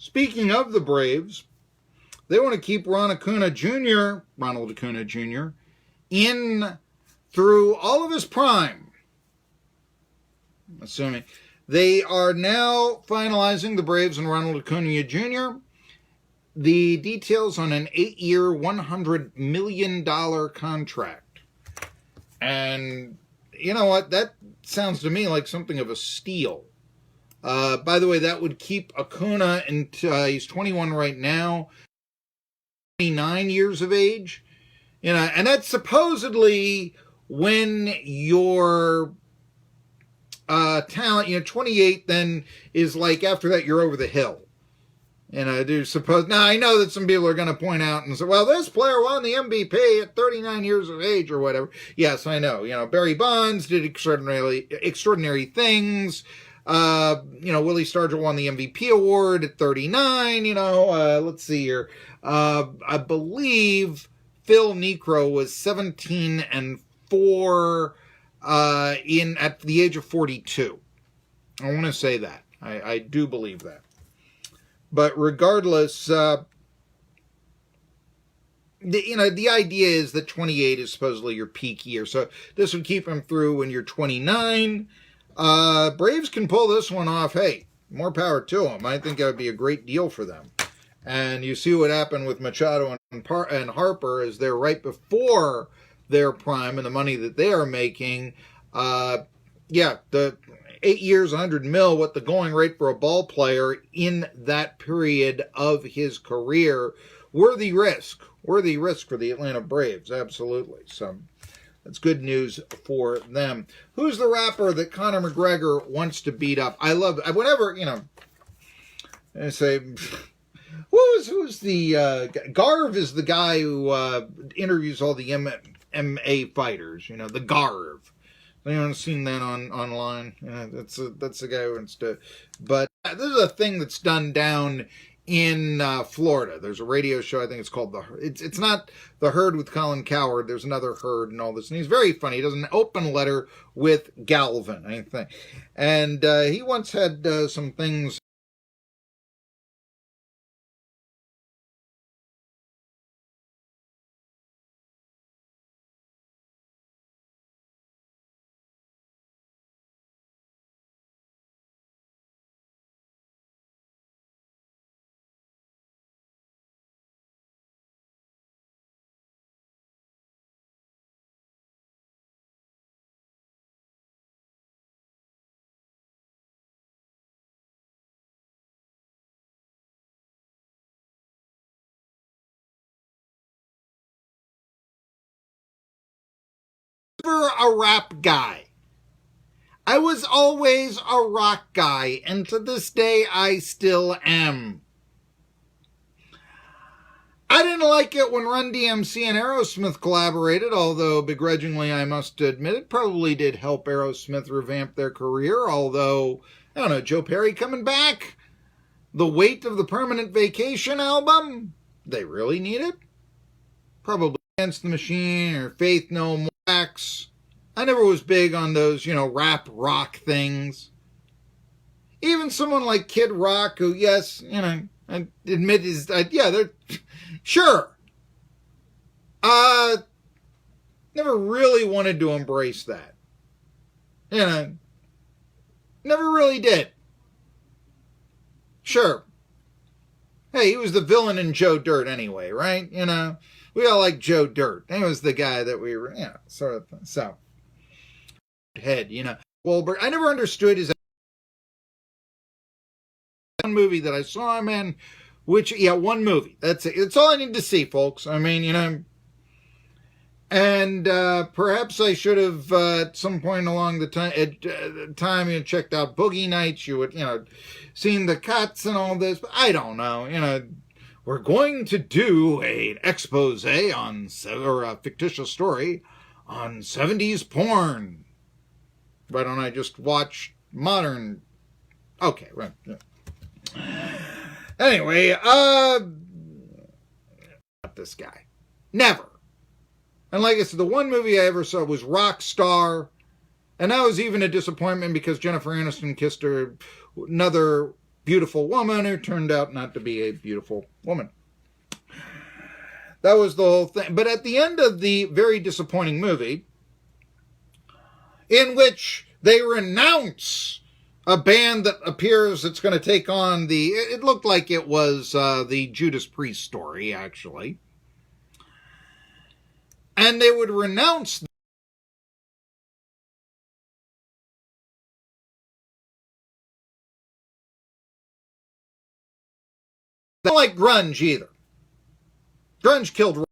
speaking of the Braves, they want to keep Ronald Acuna Jr. in through all of his prime. Assuming they are now finalizing, the Braves and Ronald Acuna Jr., the details on an 8-year, $100 million contract. And you know what? That sounds to me like something of a steal. By the way, that would keep Acuna until he's 21 right now, 29 years of age. You know, and that's supposedly when your talent, 28 then is like, after that, you're over the hill. Now I know that some people are going to point out and say, well, this player won the MVP at 39 years of age or whatever. Yes, I know. Barry Bonds did extraordinary things. Willie Stargell won the MVP award at 39. Let's see here. I believe Phil Niekro was 17-4 at the age of 42. I want to say that. I do believe that. But regardless, the idea is that 28 is supposedly your peak year. So this would keep him through when you're 29. Braves can pull this one off. Hey, more power to them. I think that would be a great deal for them. And you see what happened with Machado and Harper as they're right before their prime and the money that they are making. The 8 years, 100 mil, what the going rate for a ball player in that period of his career. Worthy risk for the Atlanta Braves, absolutely. So that's good news for them. Who's the rapper that Conor McGregor wants to beat up? I love it. Whenever, I say, who's the, Garv is the guy who interviews all the MMA fighters, the Garv. Anyone seen that online? That's the guy who wants to. But this is a thing that's done down in Florida. There's a radio show. I think it's called It's not The Herd with Colin Cowherd. There's another Herd and all this, and he's very funny. He does an open letter with Galvin, I think, and he once had some things. A rap guy. I was always a rock guy, and to this day I still am. I didn't like it when Run DMC and Aerosmith collaborated, although begrudgingly I must admit it probably did help Aerosmith revamp their career, although, I don't know, Joe Perry coming back? The weight of the Permanent Vacation album? They really need it? Probably Against the Machine or Faith No More. I never was big on those, rap rock things. Even someone like Kid Rock, who, yes, I admit is, they're, sure. Never really wanted to embrace that. Never really did. Sure. Hey, he was the villain in Joe Dirt anyway, right? We all like Joe Dirt. He was the guy that we were, sort of, so. Head, Wahlberg. I never understood his one movie that I saw him in, one movie. That's it. That's all I need to see, folks. I mean, and perhaps I should have, at some point along the time, checked out Boogie Nights. You would, seen the cuts and all this, but I don't know, We're going to do an expose on, or a fictitious story on 70s porn. Why don't I just watch modern? Okay, right. Yeah. Anyway, not this guy. Never. And like I said, the one movie I ever saw was Rockstar, and that was even a disappointment because Jennifer Aniston kissed another beautiful woman who turned out not to be a beautiful woman. That was the whole thing. But at the end of the very disappointing movie, in which they renounce a band that appears that's going to take on it looked like it was the Judas Priest story, actually. And they would renounce they don't like grunge either. Grunge killed